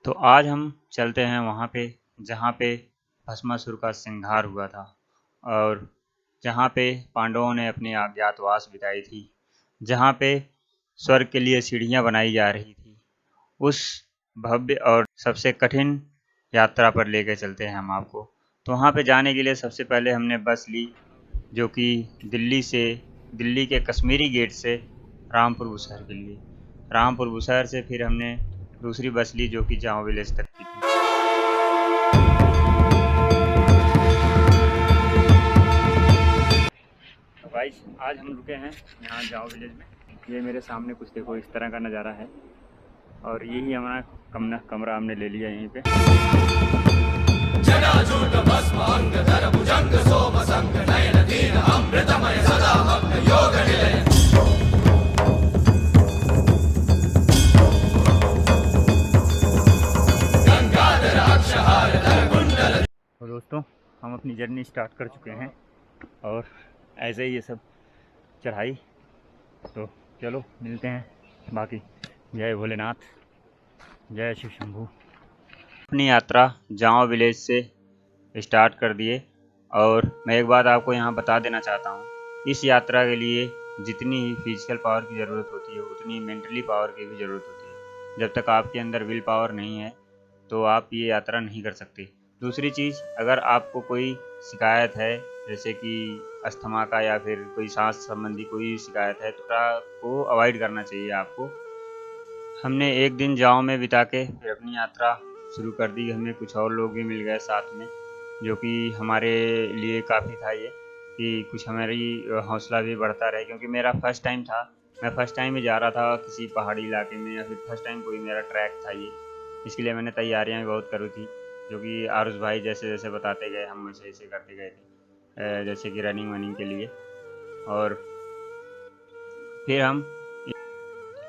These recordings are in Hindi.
तो आज हम चलते हैं वहाँ पे जहाँ पे भस्मासुर का संहार हुआ था और जहाँ पे पांडवों ने अपनी अज्ञातवास बिताई थी, जहाँ पे स्वर्ग के लिए सीढ़ियाँ बनाई जा रही थी। उस भव्य और सबसे कठिन यात्रा पर लेकर चलते हैं हम आपको। तो वहाँ पे जाने के लिए सबसे पहले हमने बस ली, जो कि दिल्ली के कश्मीरी गेट से रामपुर बुशहर के लिए। रामपुर बुशहर से फिर हमने दूसरी बस ली, जो कि जाओ विलेज तक की थी। तो गाइस, आज हम रुके हैं यहाँ जाओ विलेज में। ये मेरे सामने कुछ देखो इस तरह का नज़ारा है और यही हमारा कमरा हमने ले लिया यहीं पे। तो दोस्तों, हम अपनी जर्नी स्टार्ट कर चुके हैं और ऐसे ही ये सब चढ़ाई। तो चलो मिलते हैं बाकी। जय भोलेनाथ, जय शिव शंभू। अपनी यात्रा जाओ विलेज से स्टार्ट कर दिए और मैं एक बात आपको यहाँ बता देना चाहता हूँ, इस यात्रा के लिए जितनी ही फिजिकल पावर की ज़रूरत होती है उतनी मेंटली पावर की भी ज़रूरत होती है। जब तक आपके अंदर विल पावर नहीं है तो आप ये यात्रा नहीं कर सकते। दूसरी चीज़, अगर आपको कोई शिकायत है जैसे कि अस्थमा का या फिर कोई सांस संबंधी कोई शिकायत है, तो आपको अवॉइड करना चाहिए आपको। हमने एक दिन जाओ में बिता के फिर अपनी यात्रा शुरू कर दी। हमें कुछ और लोग भी मिल गए साथ में, जो कि हमारे लिए काफ़ी था ये कि कुछ हमारी हौसला भी बढ़ता रहे, क्योंकि मेरा फर्स्ट टाइम था। मैं फर्स्ट टाइम ही जा रहा था किसी पहाड़ी इलाके में, या फिर फर्स्ट टाइम कोई मेरा ट्रैक था ये। इसके लिए मैंने तैयारियां भी बहुत करी थी, जो कि आरुष भाई जैसे जैसे बताते गए हम वैसे ऐसे करते गए थे, जैसे कि रनिंग वनिंग के लिए। और फिर हम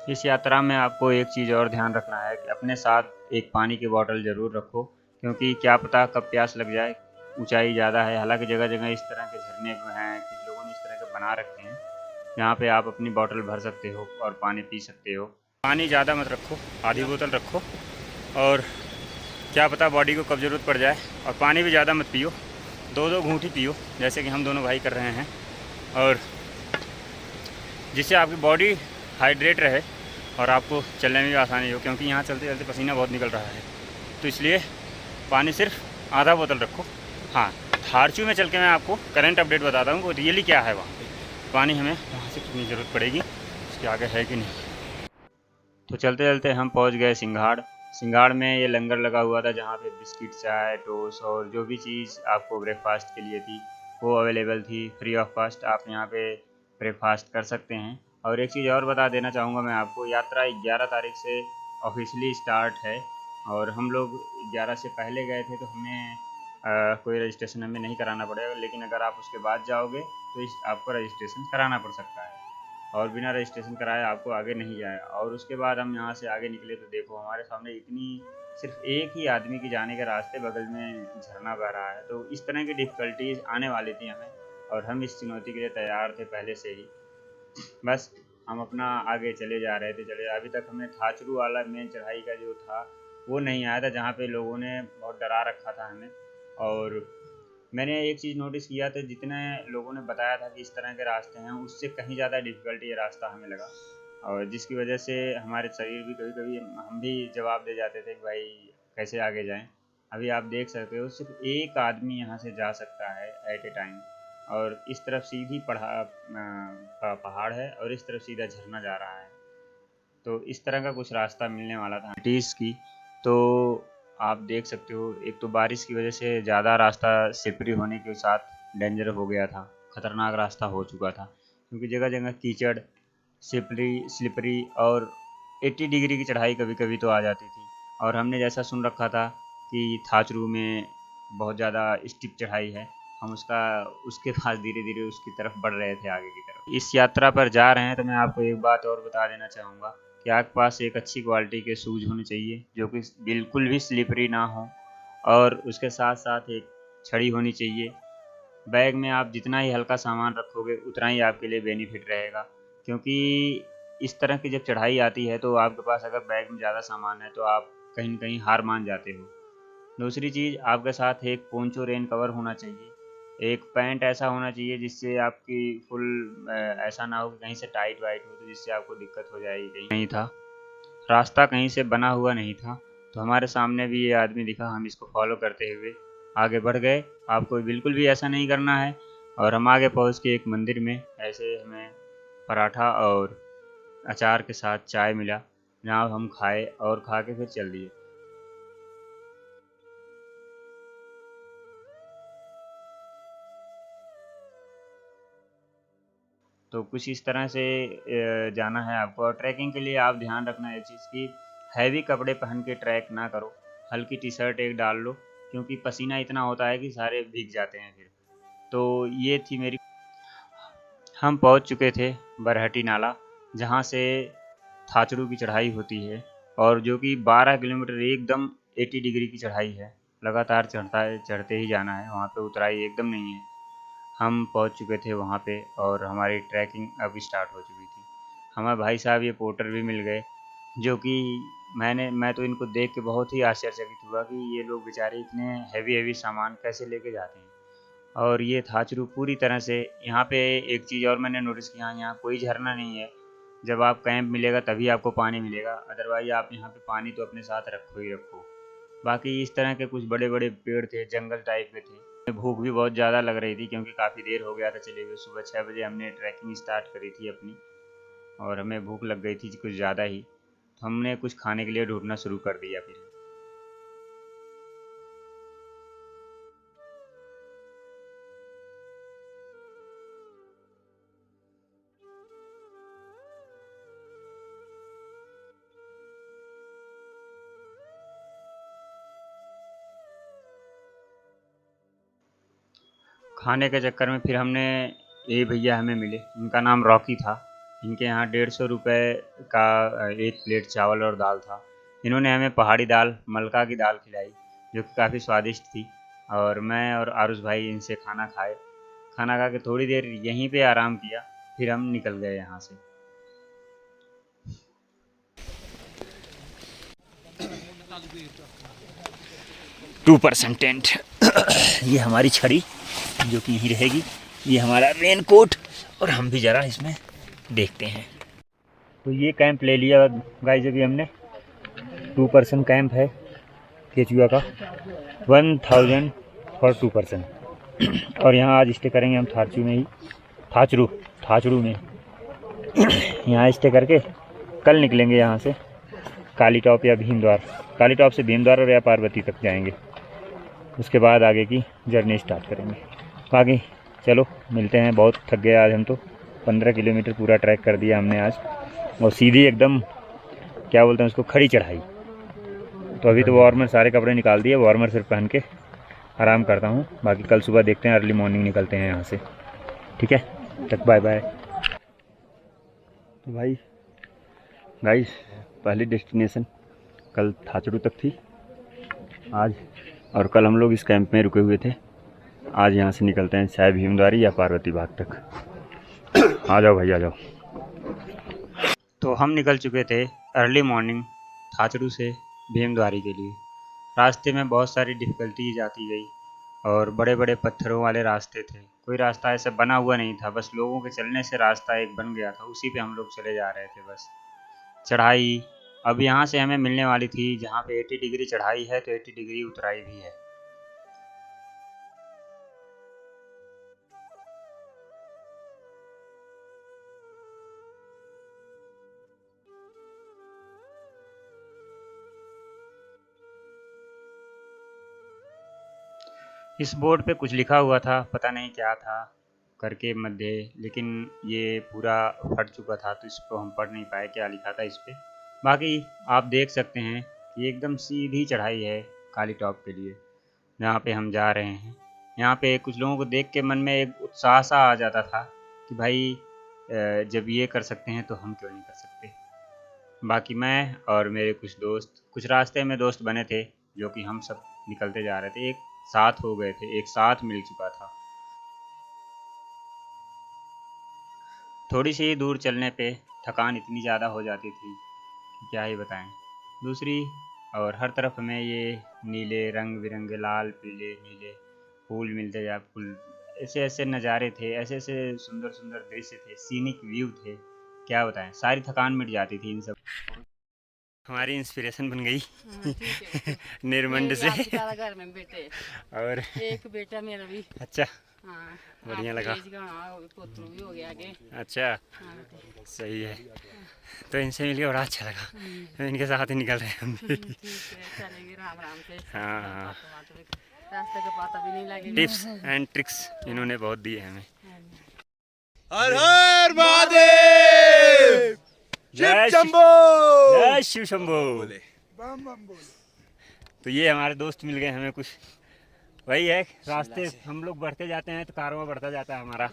इस यात्रा में आपको एक चीज़ और ध्यान रखना है कि अपने साथ एक पानी की बोतल ज़रूर रखो, क्योंकि क्या पता कब प्यास लग जाए। ऊंचाई ज़्यादा है, हालांकि जगह जगह इस तरह के झरने हैं, कुछ लोगों ने इस तरह के बना रखे हैं जहाँ पे आप अपनी बोतल भर सकते हो और पानी पी सकते हो। पानी ज़्यादा मत रखो, आधी बोतल रखो, और क्या पता बॉडी को कब ज़रूरत पड़ जाए। और पानी भी ज़्यादा मत पियो, 2-2 घूंट ही पियो जैसे कि हम दोनों भाई कर रहे हैं, और जिससे आपकी बॉडी हाइड्रेट रहे और आपको चलने में भी आसानी हो, क्योंकि यहाँ चलते चलते पसीना बहुत निकल रहा है। तो इसलिए पानी सिर्फ आधा बोतल रखो। हाँ, थारचू में चल के मैं आपको करंट अपडेट बताता हूँ कि रियली क्या है वहाँ पे, पानी हमें वहाँ से कितनी ज़रूरत पड़ेगी, उसके आगे है कि नहीं। तो चलते चलते हम पहुँच गए सिंघाड़ में ये लंगर लगा हुआ था, जहाँ पे बिस्किट, चाय, टोस्ट और जो भी चीज़ आपको ब्रेकफास्ट के लिए थी वो अवेलेबल थी। फ्री ऑफ कॉस्ट आप यहाँ पे ब्रेकफास्ट कर सकते हैं। और एक चीज़ और बता देना चाहूँगा मैं आपको, यात्रा 11 तारीख से ऑफिशियली स्टार्ट है और हम लोग 11 से पहले गए थे, तो हमें कोई रजिस्ट्रेशन हमें नहीं कराना पड़ेगा। लेकिन अगर आप उसके बाद जाओगे तो आपको रजिस्ट्रेशन कराना पड़ सकता है, और बिना रजिस्ट्रेशन कराए आपको आगे नहीं जाए। और उसके बाद हम यहाँ से आगे निकले तो देखो हमारे सामने इतनी सिर्फ एक ही आदमी की जाने के रास्ते, बगल में झरना बह रहा है। तो इस तरह की डिफ़िकल्टीज आने वाली थी हमें, और हम इस चुनौती के लिए तैयार थे पहले से ही। बस हम अपना आगे चले जा रहे थे। अभी तक हमें थाचरू वाला मेन चढ़ाई का जो था वो नहीं आया था, जहाँ पे लोगों ने बहुत डरा रखा था हमें। और मैंने एक चीज़ नोटिस किया था, जितने लोगों ने बताया था कि इस तरह के रास्ते हैं, उससे कहीं ज़्यादा डिफ़िकल्टी ये रास्ता हमें लगा, और जिसकी वजह से हमारे शरीर भी कभी कभी हम भी जवाब दे जाते थे कि भाई कैसे आगे जाएं। अभी आप देख सकते हो सिर्फ एक आदमी यहाँ से जा सकता है एट ए टाइम, और इस तरफ सीधी पहाड़ है और इस तरफ सीधा झरना जा रहा है। तो इस तरह का कुछ रास्ता मिलने वाला था टीस की। तो आप देख सकते हो, एक तो बारिश की वजह से ज़्यादा रास्ता स्लिपरी होने के साथ डेंजर हो गया था, ख़तरनाक रास्ता हो चुका था, क्योंकि जगह जगह कीचड़, स्लिपरी और 80 डिग्री की चढ़ाई कभी कभी तो आ जाती थी। और हमने जैसा सुन रखा था कि थाचरू में बहुत ज़्यादा स्टीप चढ़ाई है, हम उसके पास धीरे धीरे उसकी तरफ बढ़ रहे थे, आगे की तरफ। इस यात्रा पर जा रहे हैं तो मैं आपको एक बात और बता देना चाहूँगा कि आपके पास एक अच्छी क्वालिटी के शूज़ होने चाहिए, जो कि बिल्कुल भी स्लिपरी ना हो, और उसके साथ साथ एक छड़ी होनी चाहिए। बैग में आप जितना ही हल्का सामान रखोगे उतना ही आपके लिए बेनिफिट रहेगा, क्योंकि इस तरह की जब चढ़ाई आती है तो आपके पास अगर बैग में ज़्यादा सामान है तो आप कहीं न कहीं हार मान जाते हो। दूसरी चीज़, आपके साथ एक पोंचो रेन कवर होना चाहिए। एक पैंट ऐसा होना चाहिए जिससे आपकी फुल ऐसा ना हो कि कहीं से टाइट वाइट हो तो जिससे आपको दिक्कत हो जाएगी। कहीं नहीं था, रास्ता कहीं से बना हुआ नहीं था, तो हमारे सामने भी ये आदमी दिखा, हम इसको फॉलो करते हुए आगे बढ़ गए। आपको बिल्कुल भी ऐसा नहीं करना है। और हम आगे पहुंच के एक मंदिर में ऐसे हमें पराठा और अचार के साथ चाय मिला, जहाँ हम खाए और खा के फिर चल दिए। तो कुछ इस तरह से जाना है आपको। और ट्रैकिंग के लिए आप ध्यान रखना एक चीज़ की, हैवी कपड़े पहन के ट्रैक ना करो, हल्की टी शर्ट एक डाल लो, क्योंकि पसीना इतना होता है कि सारे भीग जाते हैं फिर। तो ये थी मेरी। हम पहुंच चुके थे बरहटी नाला, जहां से थाचड़ू की चढ़ाई होती है, और जो कि 12 किलोमीटर एकदम 80 डिग्री की चढ़ाई है। लगातार चढ़ते ही जाना है, वहाँ पे उतराई एकदम नहीं है। हम पहुंच चुके थे वहाँ पे और हमारी ट्रैकिंग अब स्टार्ट हो चुकी थी। हमें भाई साहब ये पोर्टर भी मिल गए, जो कि मैं तो इनको देख के बहुत ही आश्चर्यचकित हुआ कि ये लोग बेचारे इतने हैवी हैवी सामान कैसे लेके जाते हैं। और ये थाचरू पूरी तरह से, यहाँ पे एक चीज़ और मैंने नोटिस किया, यहाँ कोई झरना नहीं है। जब आप कैंप मिलेगा तभी आपको पानी मिलेगा, अदरवाइज आप यहाँ पे पानी तो अपने साथ रखो ही रखो। बाकी इस तरह के कुछ बड़े बड़े पेड़ थे, जंगल टाइप के थे। भूख भी बहुत ज़्यादा लग रही थी क्योंकि काफ़ी देर हो गया था चले हुए। सुबह 6 बजे हमने ट्रैकिंग स्टार्ट करी थी अपनी, और हमें भूख लग गई थी कुछ ज़्यादा ही, तो हमने कुछ खाने के लिए ढूंढना शुरू कर दिया फिर। खाने के चक्कर में फिर हमने, ये भैया हमें मिले, इनका नाम रॉकी था। इनके यहाँ 150 रुपये का एक प्लेट चावल और दाल था। इन्होंने हमें पहाड़ी दाल, मलका की दाल खिलाई, जो कि काफ़ी स्वादिष्ट थी। और मैं और आरुष भाई इनसे खाना खाए। खाना खा के थोड़ी देर यहीं पे आराम किया, फिर हम निकल गए यहाँ से। 2% टेंट। ये हमारी छड़ी जो कि यहीं रहेगी, ये हमारा रेन कोट, और हम भी ज़रा इसमें देखते हैं। तो ये कैंप ले लिया गाइस, अभी हमने 2% कैंप है केचुआ का, 1000 फॉर 2%। और यहाँ आज स्टे करेंगे हम थाचू में ही, थाचरू थाचड़ू में। यहाँ स्टे करके कल निकलेंगे यहाँ से काली टॉप या भीमद्वार। काली टॉप से भीमद्वार और या पार्वती तक जाएंगे, उसके बाद आगे की जर्नी स्टार्ट करेंगे। बाकी चलो मिलते हैं। बहुत थक गए आज हम तो, 15 किलोमीटर पूरा ट्रैक कर दिया हमने आज, और सीधी एकदम क्या बोलते हैं उसको, खड़ी चढ़ाई। तो अभी तो वार्मर, सारे कपड़े निकाल दिए, वार्मर सिर्फ पहन के आराम करता हूँ। बाकी कल सुबह देखते हैं, अर्ली मॉर्निंग निकलते हैं यहाँ से। ठीक है, तक बाय बाय। तो भाई गाइस, पहली डेस्टिनेशन कल थाचड़ू तक थी आज, और कल हम लोग इस कैंप में रुके हुए थे। आज यहाँ से निकलते हैं शायद भीमद्वारी या पार्वती बाग तक। आ जाओ भाई आ जाओ। तो हम निकल चुके थे अर्ली मॉर्निंग थाचड़ू से भीमद्वारी के लिए। रास्ते में बहुत सारी डिफ़िकल्टीज आती गई, और बड़े बड़े पत्थरों वाले रास्ते थे। कोई रास्ता ऐसा बना हुआ नहीं था, बस लोगों के चलने से रास्ता एक बन गया था, उसी पे हम लोग चले जा रहे थे बस। चढ़ाई अब यहाँ से हमें मिलने वाली थी, जहाँ पे 80 डिग्री चढ़ाई है तो 80 डिग्री उतराई भी है। इस बोर्ड पे कुछ लिखा हुआ था, पता नहीं क्या था करके मध्य, लेकिन ये पूरा फट चुका था तो इसको हम पढ़ नहीं पाए क्या लिखा था इस पे। बाकी आप देख सकते हैं कि एकदम सीधी चढ़ाई है काली टॉप के लिए, जहाँ पे हम जा रहे हैं। यहाँ पे कुछ लोगों को देख के मन में एक उत्साह सा आ जाता था कि भाई जब ये कर सकते हैं तो हम क्यों नहीं कर सकते। बाकी मैं और मेरे कुछ दोस्त, कुछ रास्ते में दोस्त बने थे, जो कि हम सब निकलते जा रहे थे, एक साथ हो गए थे, एक साथ मिल चुका था। थोड़ी सी दूर चलने पे थकान इतनी ज़्यादा हो जाती थी कि क्या ही बताएं। दूसरी और हर तरफ हमें ये नीले रंग बिरंगे लाल पीले नीले फूल मिलते जाए, फूल ऐसे ऐसे नज़ारे थे, ऐसे ऐसे सुंदर सुंदर दृश्य थे, सीनिक व्यू थे, क्या बताएं, सारी थकान मिट जाती थी इन सब। हमारी इंस्पिरेशन बन गई निर्मंड से घर में बेटे और एक बेटा मेरा भी। अच्छा हाँ, बढ़िया लगा। पुत्र भी हो गया आगे। अच्छा हाँ, सही है, तो इनसे मिलके बड़ा अच्छा लगा, तो इनके साथ ही निकल रहे हैं हम भी। ठीक है, चलेंगे राम राम से। हाँ रास्ते का पता भी नहीं लगेगा। टिप्स एंड ट्रिक्स इन्होंने बहुत दिए हमें। हर हर महादेव, जय शंभो, जय शिव शंभो। तो ये हमारे दोस्त मिल गए हमें, कुछ वही है रास्ते हम लोग बढ़ते जाते हैं तो कारवां बढ़ता जाता है हमारा,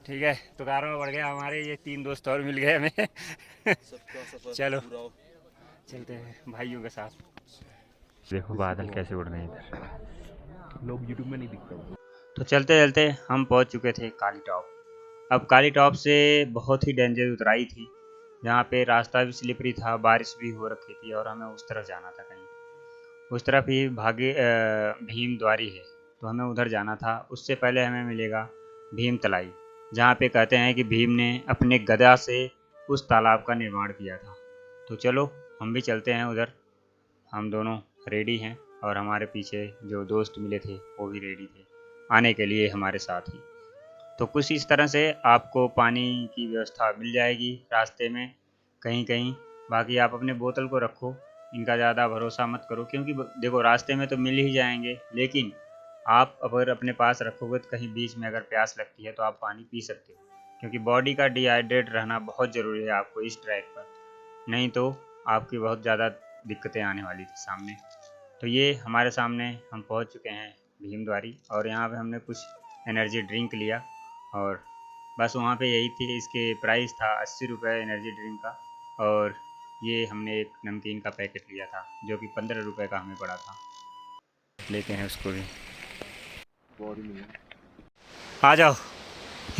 ठीक है, तो कारवां बढ़ गया हमारे, ये 3 दोस्त और मिल गए हमें। चलो चलते हैं भाइयों के साथ। देखो बादल कैसे उड़ रहे हैं इधर, लोग यूट्यूब में नहीं दिखते। तो चलते चलते हम पहुंच चुके थे काली टॉप। अब काली टॉप से बहुत ही डेंजर उतराई थी, जहाँ पे रास्ता भी स्लिपरी था, बारिश भी हो रखी थी और हमें उस तरफ जाना था, कहीं उस तरफ ही भीम द्वारी है, तो हमें उधर जाना था। उससे पहले हमें मिलेगा भीम तलाई, जहाँ पे कहते हैं कि भीम ने अपने गदा से उस तालाब का निर्माण किया था। तो चलो हम भी चलते हैं उधर, हम दोनों रेडी हैं और हमारे पीछे जो दोस्त मिले थे वो भी रेडी थे आने के लिए हमारे साथ ही। तो कुछ इस तरह से आपको पानी की व्यवस्था मिल जाएगी रास्ते में कहीं कहीं, बाकी आप अपने बोतल को रखो, इनका ज़्यादा भरोसा मत करो, क्योंकि देखो रास्ते में तो मिल ही जाएंगे, लेकिन आप अगर अपने पास रखोगे तो कहीं बीच में अगर प्यास लगती है तो आप पानी पी सकते हो, क्योंकि बॉडी का डिहाइड्रेट रहना बहुत ज़रूरी है आपको इस ट्रैक पर, नहीं तो आपकी बहुत ज़्यादा दिक्कतें आने वाली थी सामने। तो ये हमारे सामने हम पहुंच चुके हैं भीमद्वारी, और यहाँ पे हमने कुछ एनर्जी ड्रिंक लिया और बस वहाँ पे यही थी, इसके प्राइस था 80 रुपये एनर्जी ड्रिंक का, और ये हमने एक नमकीन का पैकेट लिया था जो कि 15 रुपये का हमें पड़ा था। लेते हैं उसको भी। आ जाओ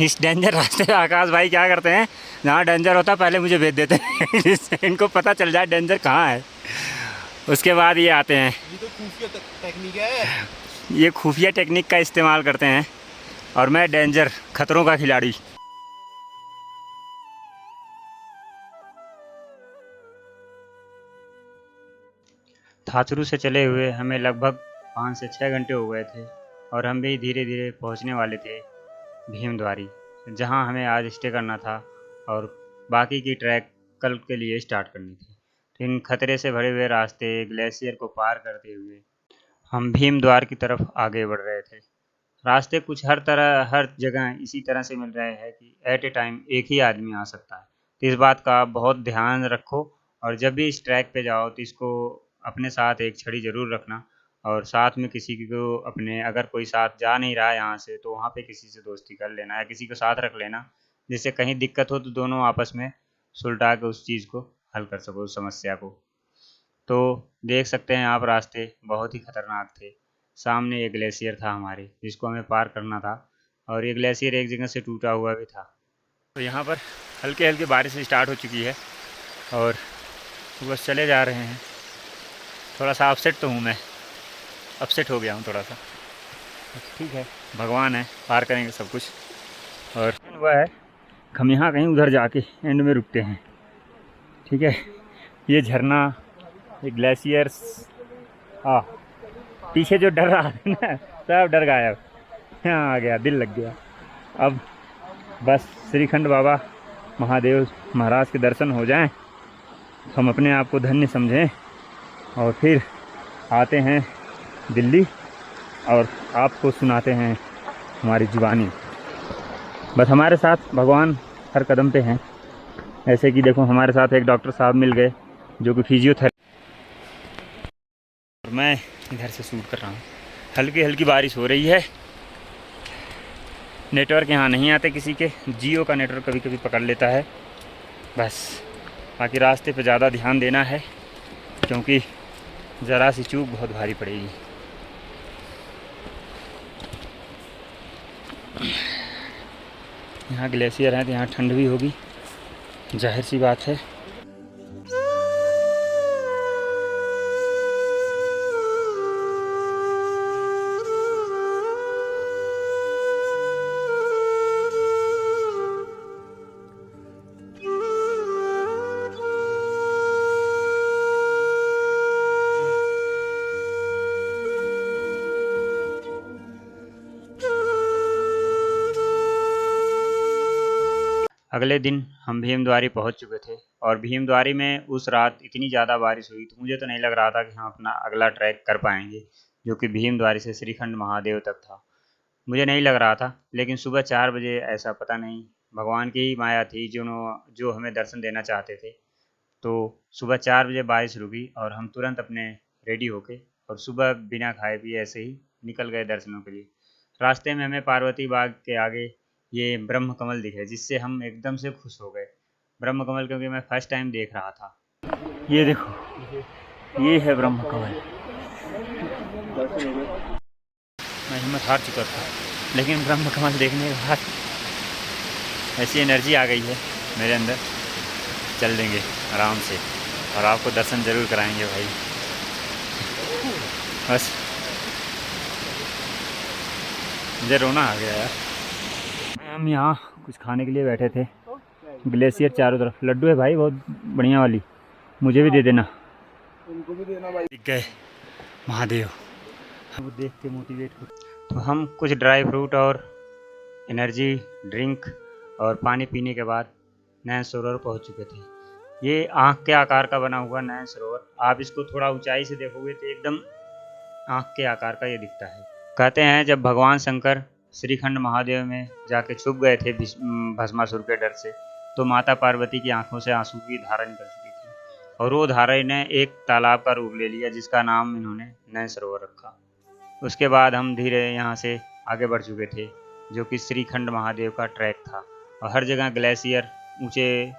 इस डेंजर रास्ते पे आकाश भाई क्या करते हैं, जहाँ डेंजर होता पहले मुझे भेज देते हैं जिससे इनको पता चल जाए डेंजर कहाँ है, उसके बाद ये आते हैं। ये तो खुफिया टेक्निक है, ये खुफिया टेक्निक का इस्तेमाल करते हैं, और मैं डेंजर खतरों का खिलाड़ी। थाथरू से चले हुए हमें लगभग 5 से 6 घंटे हो गए थे, और हम भी धीरे धीरे पहुंचने वाले थे भीमद्वारी, जहां हमें आज स्टे करना था और बाकी की ट्रैक कल के लिए स्टार्ट करनी थी। तो इन खतरे से भरे हुए रास्ते ग्लेशियर को पार करते हुए हम भीमद्वार की तरफ आगे बढ़ रहे थे। रास्ते कुछ हर जगह इसी तरह से मिल रहे हैं कि एट ए टाइम एक ही आदमी आ सकता है, तो इस बात का बहुत ध्यान रखो, और जब भी इस ट्रैक पे जाओ तो इसको अपने साथ एक छड़ी ज़रूर रखना, और साथ में किसी को अपने, अगर कोई साथ जा नहीं रहा है यहाँ से तो वहाँ पे किसी से दोस्ती कर लेना या किसी को साथ रख लेना, जिससे कहीं दिक्कत हो तो दोनों आपस में सुलझा के उस चीज़ को हल कर सको, उस समस्या को। तो देख सकते हैं आप रास्ते बहुत ही खतरनाक थे, सामने एक ग्लेशियर था हमारे जिसको हमें पार करना था, और ये ग्लेशियर एक जगह से टूटा हुआ भी था। तो यहाँ पर हल्के हल्के बारिश स्टार्ट हो चुकी है और बस चले जा रहे हैं। थोड़ा सा अपसेट तो हूँ मैं, अपसेट हो गया हूँ थोड़ा सा, ठीक है, भगवान है, पार करेंगे सब कुछ। और वह है हम यहाँ कहीं उधर जाके एंड में रुकते हैं, ठीक है। ये झरना, ये ग्लेशियर्स, पीछे जो डर रहा है ना सब डर गायब, यहाँ आ गया, दिल लग गया। अब बस श्रीखंड बाबा महादेव महाराज के दर्शन हो जाएं, हम अपने आप को धन्य समझें, और फिर आते हैं दिल्ली और आपको सुनाते हैं हमारी जुबानी। बस हमारे साथ भगवान हर कदम पे हैं, ऐसे कि देखो हमारे साथ एक डॉक्टर साहब मिल गए जो कि फिजियोथेरेपी, और मैं इधर से शूट कर रहा हूँ। हल्की हल्की बारिश हो रही है, नेटवर्क यहाँ नहीं आते किसी के, जियो का नेटवर्क कभी कभी पकड़ लेता है बस। बाकी रास्ते पे ज़्यादा ध्यान देना है क्योंकि ज़रा सी चूक बहुत भारी पड़ेगी। यहाँ ग्लेशियर है तो यहाँ ठंड भी होगी, जाहिर सी बात है। अगले दिन हम भीमद्वारी पहुंच चुके थे और भीमद्वारी में उस रात इतनी ज़्यादा बारिश हुई तो मुझे तो नहीं लग रहा था कि हम अपना अगला ट्रैक कर पाएंगे, जो कि भीमद्वारी से श्रीखंड महादेव तक था। मुझे नहीं लग रहा था, लेकिन सुबह 4 बजे ऐसा पता नहीं भगवान की ही माया थी जो हमें दर्शन देना चाहते थे। तो सुबह 4 बजे बारिश रुकी और हम तुरंत अपने रेडी होके और सुबह बिना खाए पिए ऐसे ही निकल गए दर्शनों के लिए। रास्ते में हमें पार्वती बाग के आगे ये ब्रह्म कमल दिखे, जिससे हम एकदम से खुश हो गए। ब्रह्म कमल क्योंकि मैं फर्स्ट टाइम देख रहा था। ये देखो, ये है ब्रह्म कमल। मैं हिम्मत हार चुका था, लेकिन ब्रह्म कमल देखने के बाद ऐसी एनर्जी आ गई है मेरे अंदर, चल देंगे आराम से और आपको दर्शन ज़रूर कराएंगे भाई। बस मुझे रोना आ गया यार। हम यहाँ कुछ खाने के लिए बैठे थे, ग्लेशियर चारों तरफ, लड्डू है भाई बहुत बढ़िया वाली, मुझे भी दे देना। उनको भी देना भाई। दिख गए महादेव, वो देख के मोटिवेट हो। तो हम कुछ ड्राई फ्रूट और एनर्जी ड्रिंक और पानी पीने के बाद नैन सरोवर पहुँच चुके थे। ये आँख के आकार का बना हुआ नैन सरोवर, आप इसको थोड़ा ऊंचाई से देखोगे तो एकदम आँख के आकार का ये दिखता है। कहते हैं जब भगवान शंकर श्रीखंड महादेव में जाके छुप गए थे भस्मासुर के डर से, तो माता पार्वती की आंखों से आंसू की धारा निकल चुकी थी और वो धारा ने एक तालाब का रूप ले लिया, जिसका नाम इन्होंने नैन सरोवर रखा। उसके बाद हम धीरे यहाँ से आगे बढ़ चुके थे, जो कि श्रीखंड महादेव का ट्रैक था और हर जगह ग्लेशियर, ऊंचे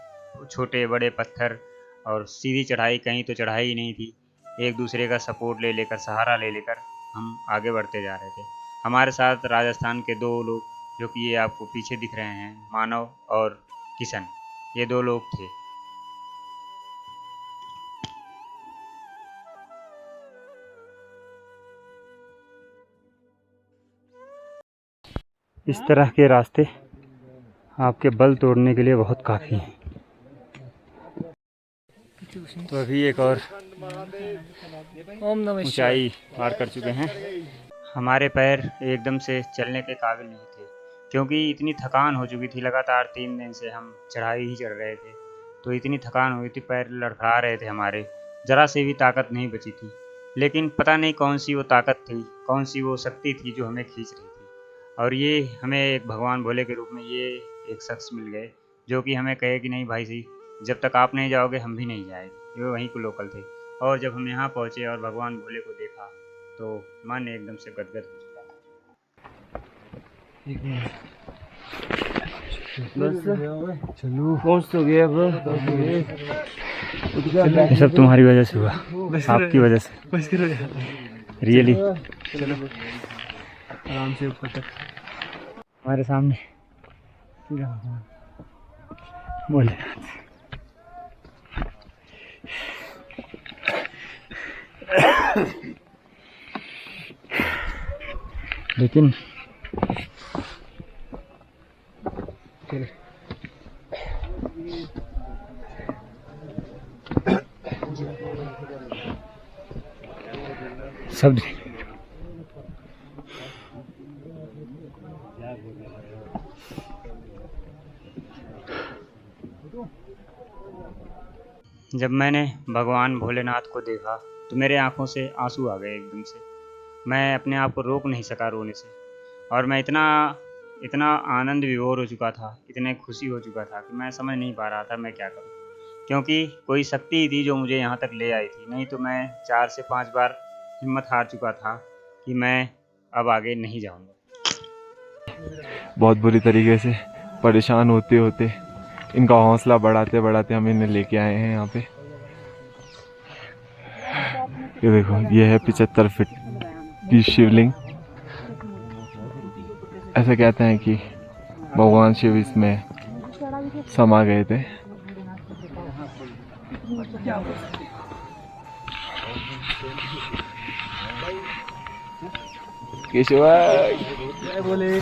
छोटे बड़े पत्थर और सीधी चढ़ाई, कहीं तो चढ़ाई ही नहीं थी। एक दूसरे का सपोर्ट ले लेकर, सहारा ले लेकर हम आगे बढ़ते जा रहे थे। हमारे साथ राजस्थान के 2 लोग, जो कि ये आपको पीछे दिख रहे हैं, मानव और किशन, ये 2 लोग थे। इस तरह के रास्ते आपके बल तोड़ने के लिए बहुत काफ़ी हैं। तो अभी एक और ऊंचाई पार कर चुके हैं। हमारे पैर एकदम से चलने के काबिल नहीं थे, क्योंकि इतनी थकान हो चुकी थी। लगातार 3 दिन से हम चढ़ाई ही चढ़ रहे थे, तो इतनी थकान हुई थी, पैर लड़खड़ा रहे थे हमारे, ज़रा से भी ताकत नहीं बची थी। लेकिन पता नहीं कौन सी वो ताकत थी, कौन सी वो शक्ति थी जो हमें खींच रही थी। और ये हमें एक भगवान भोले के रूप में ये एक शख्स मिल गए, जो कि हमें कहे कि नहीं भाई जी, जब तक आप नहीं जाओगे हम भी नहीं जाएंगे। ये वहीं को लोकल थे। और जब हम यहाँ पहुँचे और भगवान भोले को देखा तो मन एकदम से गदगद हो चुका। ये सब तुम्हारी वजह से हुआ, आपकी वजह से, रियली। आराम से ऊपर तक हमारे सामने बोले। लेकिन सब जब मैंने भगवान भोलेनाथ को देखा तो मेरे आंखों से आंसू आ गए एकदम से। मैं अपने आप को रोक नहीं सका रोने से, और मैं इतना आनंद विभोर हो चुका था, इतने खुशी हो चुका था कि मैं समझ नहीं पा रहा था मैं क्या करूं। क्योंकि कोई शक्ति थी जो मुझे यहाँ तक ले आई थी, नहीं तो मैं 4 से 5 बार हिम्मत हार चुका था कि मैं अब आगे नहीं जाऊँगा। बहुत बुरी तरीके से परेशान होते होते इनका हौसला बढ़ाते बढ़ाते हम इन्हें लेके आए हैं यहाँ पे। ये देखो, ये है 75 फीट की शिवलिंग। ऐसा कहते हैं कि भगवान शिव इसमें समा गए थे। केशव बोले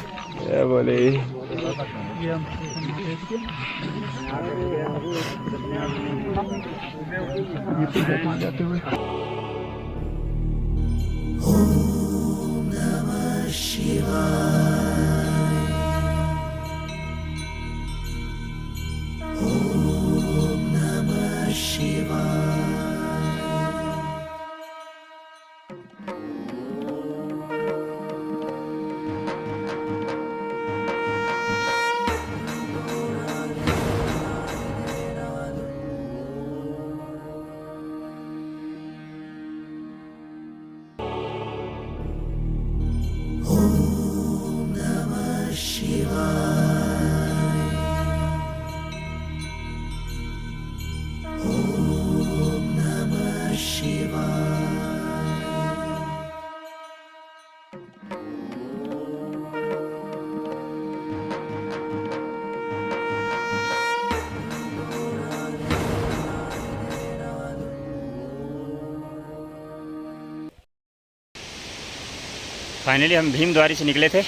फाइनली हम भीमद्वारी से निकले थे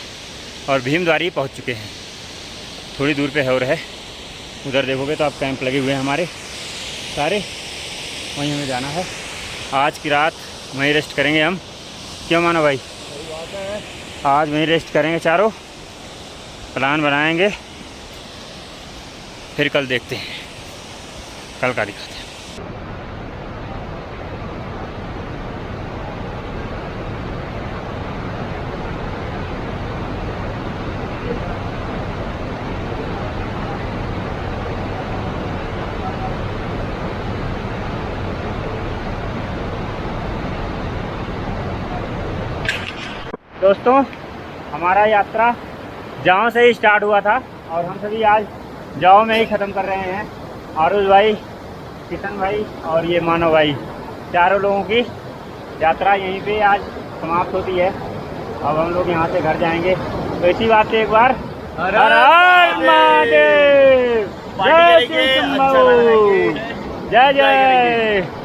और भीमद्वारी पहुंच चुके हैं। थोड़ी दूर पे है और है, उधर देखोगे तो आप कैंप लगे हुए हैं हमारे सारे, वहीं हमें जाना है। आज की रात वहीं रेस्ट करेंगे हम, क्यों मानो भाई? आज वहीं रेस्ट करेंगे चारों, प्लान बनाएंगे, फिर कल देखते हैं, कल का दिखाते हैं। दोस्तों, हमारा यात्रा जाओ से ही स्टार्ट हुआ था और हम सभी आज जाओ में ही ख़त्म कर रहे हैं। आरुष भाई, किशन भाई और ये मानव भाई, चारों लोगों की यात्रा यहीं पे आज समाप्त होती है। अब हम लोग यहाँ से घर जाएंगे। तो इसी बात से एक बार हर हर महादेव, जय श्री शंभू, जय जय।